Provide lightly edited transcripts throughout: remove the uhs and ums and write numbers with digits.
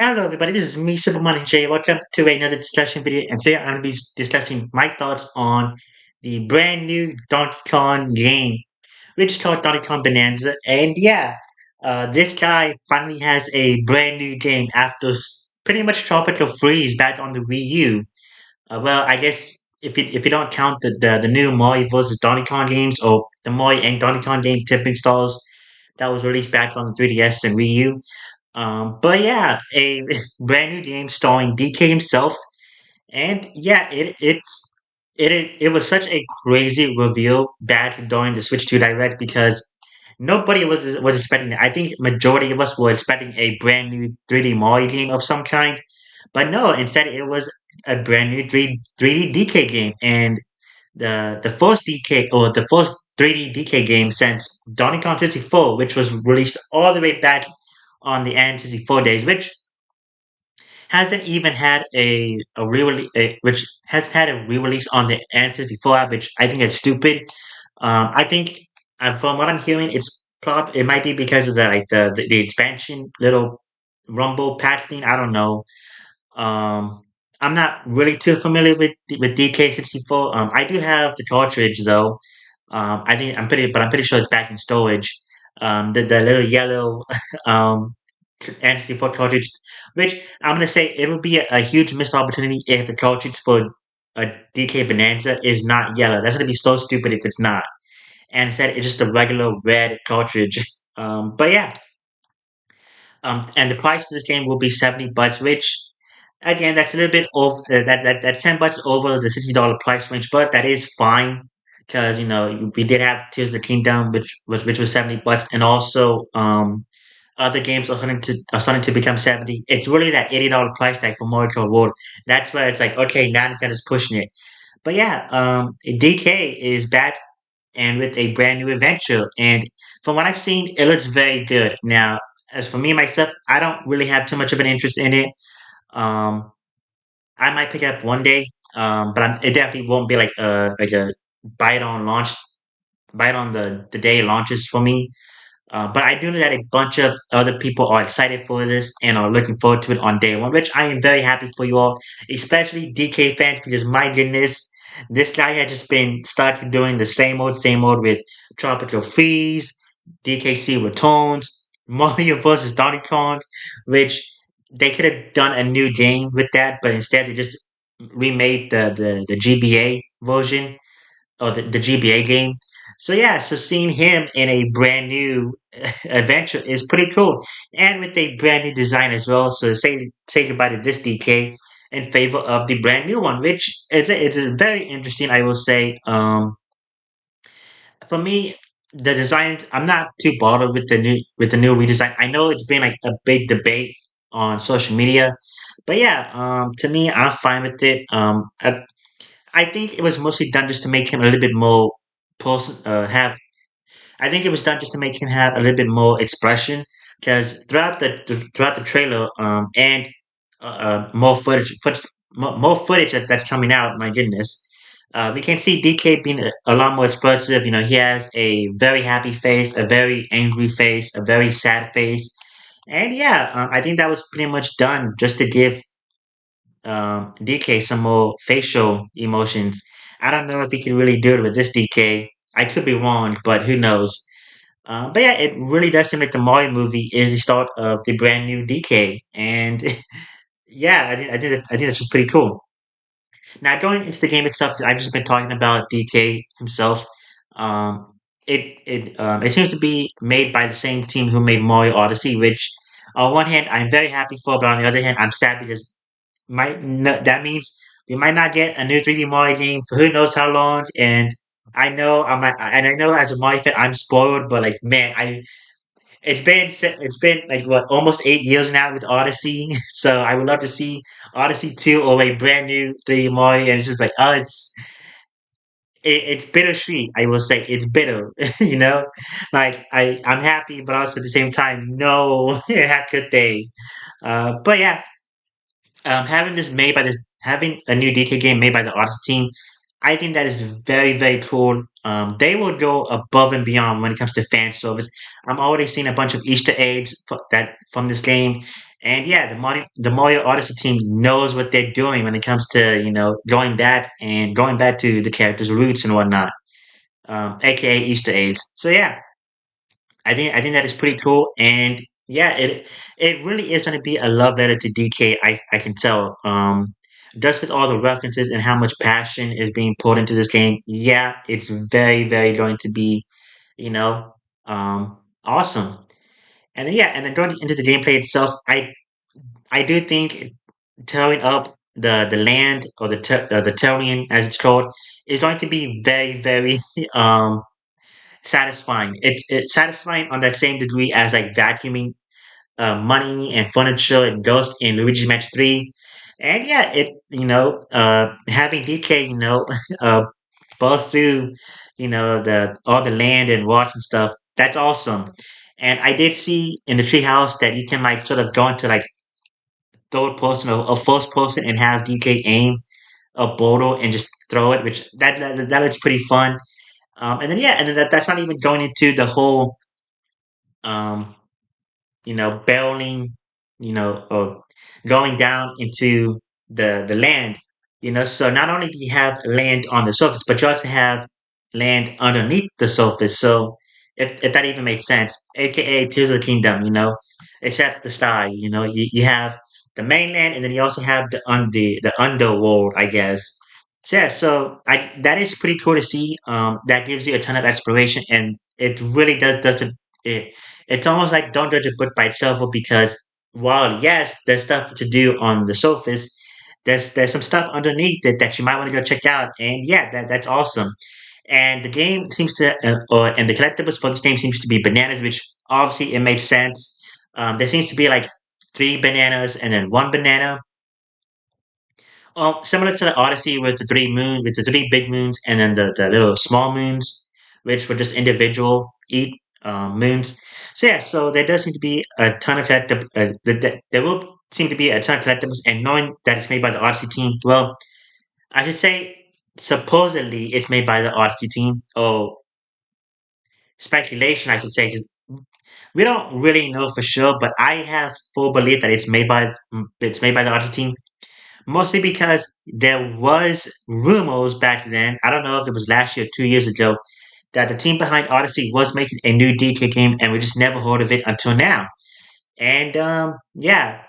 Hello, everybody. This is me, SM19J. Welcome to another discussion video. And today I'm going to be discussing my thoughts on the brand new Donkey Kong game, which is called Donkey Kong Bananza. And yeah, this guy finally has a brand new game after pretty much Tropical Freeze back on the Wii U. Well, I guess if you don't count the new Mario vs. Donkey Kong games or the Mario and Donkey Kong game Tipping Stars that was released back on the 3DS and Wii U. But yeah, a brand new game starring DK himself, and yeah, it was such a crazy reveal back during the Switch 2 Direct because nobody was expecting it. I think majority of us were expecting a brand new 3D Mario game of some kind, but no, instead it was a brand new 3D DK game, and the first DK or the first 3D DK game since Donkey Kong 64, which was released all the way back on the N64 days, which hasn't even had a re which has had a re-release on the N64 app, which I think is stupid. I think from what I'm hearing, it might be because of the expansion little Rumble patch thing. I don't know. Um, I'm not really too familiar with DK64. I do have the cartridge though. I'm pretty sure it's back in storage. The little yellow um N64 cartridge, which I'm gonna say it would be a huge missed opportunity if the cartridge for a DK Bonanza is not yellow. That's gonna be so stupid if it's not. And instead, it's just a regular red cartridge. But yeah, and the price for this game will be $70, which again, that's a little bit over that's $10 over the $60 price range, but that is fine because we did have Tears of the Kingdom, which was $70, and also other games are starting to become 70. It's really that $80 price tag for Mario Kart World. That's where it's like, okay, now Nintendo's pushing it. But yeah, DK is back and with a brand new adventure. And from what I've seen, it looks very good. Now, as for me myself, I don't really have too much of an interest in it. Um, I might pick it up one day, but it definitely won't be like a buy it on launch, buy it on the day it launches for me. But I do know that a bunch of other people are excited for this and are looking forward to it on day one, which I am very happy for you all, especially DK fans, because my goodness, this guy had just been stuck doing the same old with Tropical Freeze, DKC Returns, Mario vs. Donkey Kong, which they could have done a new game with that, but instead they just remade the GBA version or the GBA game. So yeah, so seeing him in a brand new adventure is pretty cool, and with a brand new design as well. So say goodbye to this DK in favor of the brand new one, which it's a very interesting. I will say. For me, the design I'm not too bothered with the new redesign. I know it's been like a big debate on social media, but yeah, to me, I'm fine with it. I think it was mostly done just to make him a little bit more person have. I think it was done just to make him have a little bit more expression because throughout the trailer and more footage that's coming out. My goodness, we can see DK being a lot more expressive. He has a very happy face, a very angry face, a very sad face, and yeah, I think that was pretty much done just to give DK some more facial emotions. I don't know if he can really do it with this DK. I could be wrong, but who knows? But yeah, it really does seem like the Mario movie is the start of the brand new DK, and yeah, I think that's just pretty cool. Now going into the game itself, I've just been talking about DK himself. Um, it seems to be made by the same team who made Mario Odyssey, which on one hand I'm very happy for, but on the other hand I'm sad because that means we might not get a new 3D Mario game for who knows how long. And I know as a Mario fan I'm spoiled, but like man, it's been like what almost 8 years now with Odyssey, so I would love to see Odyssey 2 or a brand new 3D Mario, and it's just like it's bittersweet. I will say it's bitter, like I'm happy, but also at the same time, no, how could they? But yeah, having a new DK game made by the Odyssey team, I think that is very very cool. They will go above and beyond when it comes to fan service. I'm already seeing a bunch of Easter eggs that from this game, And yeah, the Mario Odyssey team knows what they're doing when it comes to going back to the characters' roots and whatnot, aka Easter eggs. So yeah, I think that is pretty cool, and yeah, it really is going to be a love letter to DK. I can tell. Just with all the references and how much passion is being poured into this game, yeah, it's very going to be you know awesome. And then yeah, and then going into the gameplay itself, I do think tearing up the land or the terrain as it's called is going to be very um satisfying. It's satisfying on that same degree as like vacuuming money and furniture and Ghost in Luigi's Mansion 3. And yeah, having DK, bust through, the all the land and rocks and stuff. That's awesome. And I did see in the treehouse that you can like sort of go into like third person or first person and have DK aim a bottle and just throw it, which that looks pretty fun. And then that's not even going into the whole um, barreling, or going down into the land. So not only do you have land on the surface, but you also have land underneath the surface. So if that even makes sense, aka Tears of the Kingdom, except the sky, you have the mainland, and then you also have the underworld, I guess. So yeah, that is pretty cool to see. That gives you a ton of exploration, and it really it, it's almost like don't judge a book by its cover, because while yes, there's stuff to do on the surface, there's some stuff underneath it that you might want to go check out, and yeah, that's awesome. And the game seems to, and the collectibles for this game seems to be bananas, which obviously it makes sense. There seems to be like three bananas and then one banana, similar to the Odyssey with with the three big moons, and then the little small moons, which were just individual eat moons. So yeah, so there does seem to be a ton of there will seem to be a ton of collectibles, and knowing that it's made by the Odyssey team, well, I should say supposedly it's made by the Odyssey team, or speculation, I should say, 'cause we don't really know for sure, but I have full belief that it's made by the Odyssey team. Mostly because there was rumors back then. I don't know if it was last year, 2 years ago, that the team behind Odyssey was making a new DK game, and we just never heard of it until now. And yeah,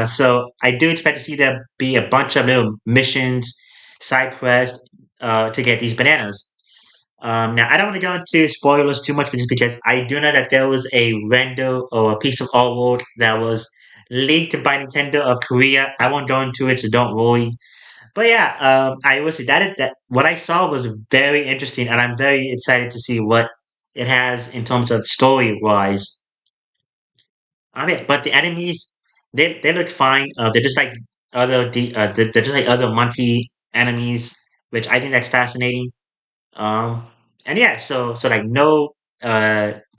so I do expect to see there be a bunch of little missions, side quests, to get these bananas. Now, I don't want to go into spoilers too much, just because I do know that there was a render or a piece of artwork that was leaked by Nintendo of Korea. I won't go into it, so don't worry. But yeah, I will say that what I saw was very interesting, and I'm very excited to see what it has in terms of story wise. I mean, but the enemies, they look fine. They're just like they're just like other monkey enemies, which I think that's fascinating. Um, and yeah, so like no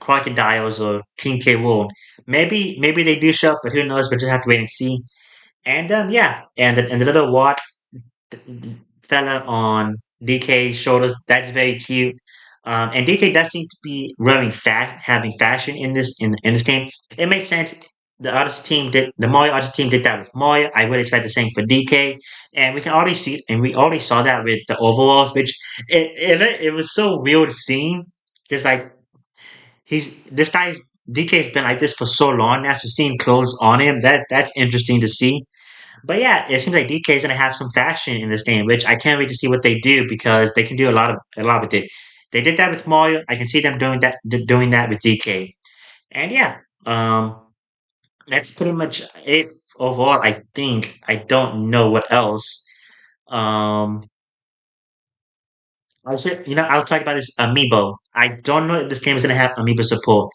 crocodiles or King K. Rool. Maybe they do show up, but who knows? But just have to wait and see. And yeah, and the little watch fella on DK's shoulders, that's very cute. And DK does seem to be having fashion in this game. It makes sense. The Mario Odyssey team did that with Mario. I would expect the same for DK, and we already saw that with the overalls, which it was so weird seeing, because like this guy's DK's been like this for so long now, so seeing clothes on him, that's interesting to see. But yeah, it seems like DK is gonna have some fashion in this game, which I can't wait to see what they do, because they can do a lot with it. They did that with Mario. I can see them doing that with DK. And yeah, that's pretty much it overall. I think I don't know what else. Um, I'll talk about this amiibo. I don't know if this game is gonna have amiibo support.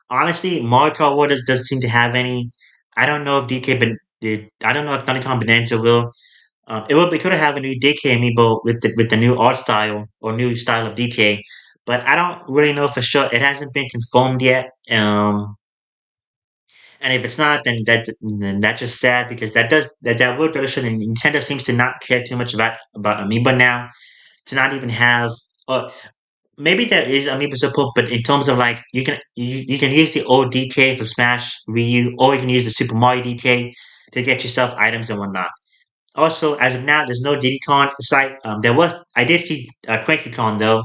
Honestly, Mario Kart World doesn't seem to have any. I don't know if DK, but I don't know if Donkey Kong Bananza will. It could have a new DK amiibo with the new art style or new style of DK, but I don't really know for sure. It hasn't been confirmed yet. And if it's not, then that's just sad, because that would really show that Nintendo seems to not care too much about amiibo now, to not even have. Uh, maybe there is amiibo support, but in terms of like you can use the old DK for Smash Wii U, or you can use the Super Mario DK to get yourself items and whatnot. Also, as of now, there's no DidiCon site. I did see TwinkyCon though,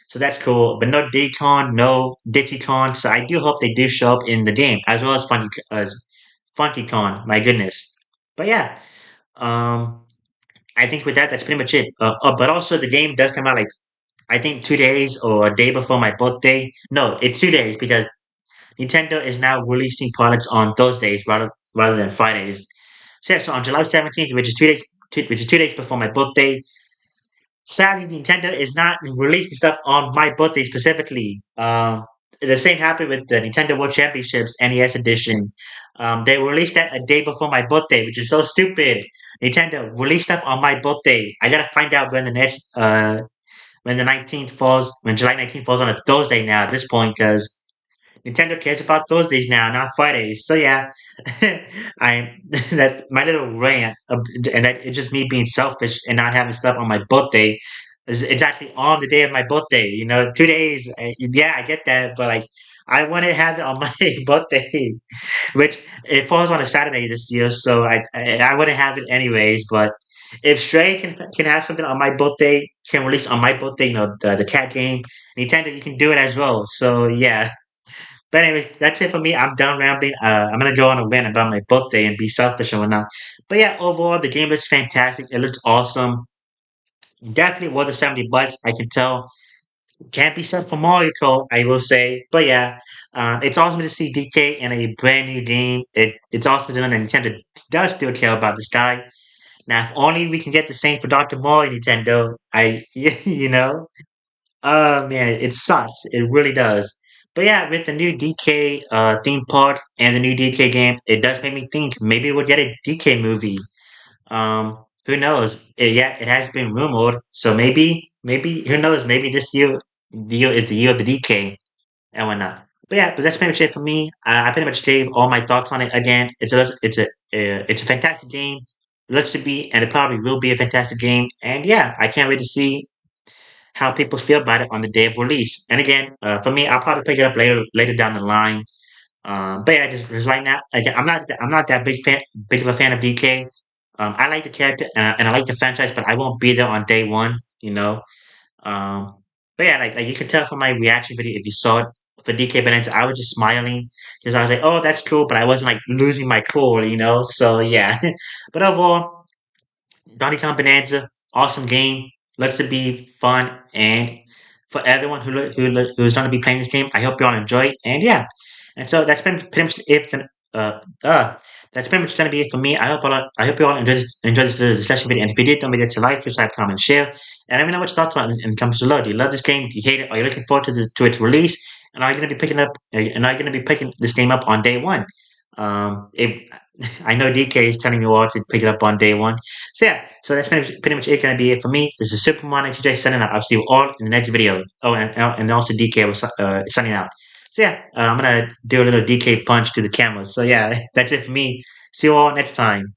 so that's cool. But no DidiCon, no DigiCon. So I do hope they do show up in the game as well as FunkyCon. My goodness. But yeah, um, I think with that, that's pretty much it. But also, the game does come out like I think 2 days or a day before my birthday. No, it's 2 days because Nintendo is now releasing products on Thursdays rather than Fridays. So yeah, so on July 17th, which is 2 days before my birthday, sadly Nintendo is not releasing stuff on my birthday specifically. The same happened with the Nintendo World Championships NES edition. They released that a day before my birthday, which is so stupid. Nintendo released stuff on my birthday. I gotta find out when July 19th falls on a Thursday now at this point, because Nintendo cares about Thursdays now, not Fridays. So yeah, I that my little rant, and that it's just me being selfish and not having stuff on my birthday. It's actually on the day of my birthday. 2 days. Yeah, I get that, but like I want to have it on my birthday, which it falls on a Saturday this year, so I wouldn't have it anyways. But if Stray can have something on my birthday, can release on my birthday, the cat game, Nintendo, you can do it as well. So yeah. But anyways, that's it for me. I'm done rambling. I'm gonna go on a rant about my birthday and be selfish and whatnot. But yeah, overall the game looks fantastic. It looks awesome. Definitely worth the $70. I can tell. Can't be said for Mario Kart, I will say. But yeah, it's awesome to see DK in a brand new game. It's awesome to know that Nintendo does still care about this guy. Now, if only we can get the same for Dr. Mario, Nintendo. You know. Oh man, it sucks. It really does. But yeah, with the new DK theme park and the new DK game, it does make me think maybe we'll get a DK movie. Who knows? Yeah, it has been rumored, so maybe who knows? Maybe this year, the year is the year of the DK and whatnot. But yeah, but that's pretty much it for me. I pretty much gave all my thoughts on it. Again, it's a fantastic game. It looks to be, and it probably will be a fantastic game. And yeah, I can't wait to see how people feel about it on the day of release. And again, for me, I'll probably pick it up later down the line. But yeah, just right now, again, I'm not that big of a fan of DK. I like the character and I like the franchise, but I won't be there on day one. Um, but yeah, like you can tell from my reaction video if you saw it for DK Bananza, I was just smiling because I was like, oh, that's cool, but I wasn't like losing my cool. So yeah, but overall, Donkey Kong Bananza, awesome game. Looks to be fun, and for everyone who's going to be playing this game, I hope you all enjoy it. And yeah, and so that's been pretty much it. Uh, uh, that's pretty much going to be it for me. I hope you all enjoy this little discussion video. And if you did, don't forget to like, subscribe, comment, share, and let me know what your thoughts are in the comments below. Do you love this game? Do you hate it? Are you looking forward to its release? And are you going to be picking up? And are you going to be picking this game up on day one? If I know DK is telling you all to pick it up on day one. So yeah, so that's pretty much it gonna be it for me. This is Superman and TJ signing out. I'll see you all in the next video. Oh, and also DK was signing out. So yeah, I'm gonna do a little DK punch to the camera. So yeah, that's it for me. See you all next time.